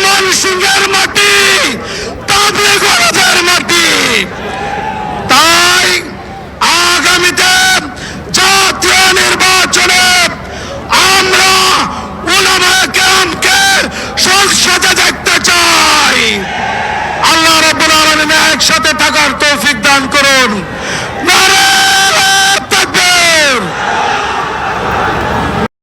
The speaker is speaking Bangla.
ময়মনসিংহের মাটি তাবলীগের মাটি। তাই আগামীতে জাতীয় নির্বাচনে আমরা উলামায়ে কেরামকে সংসদে দেখতে চাই। আল্লাহ রাব্বুল আলামিন একসাথে থাকার তৌফিক দান করুন।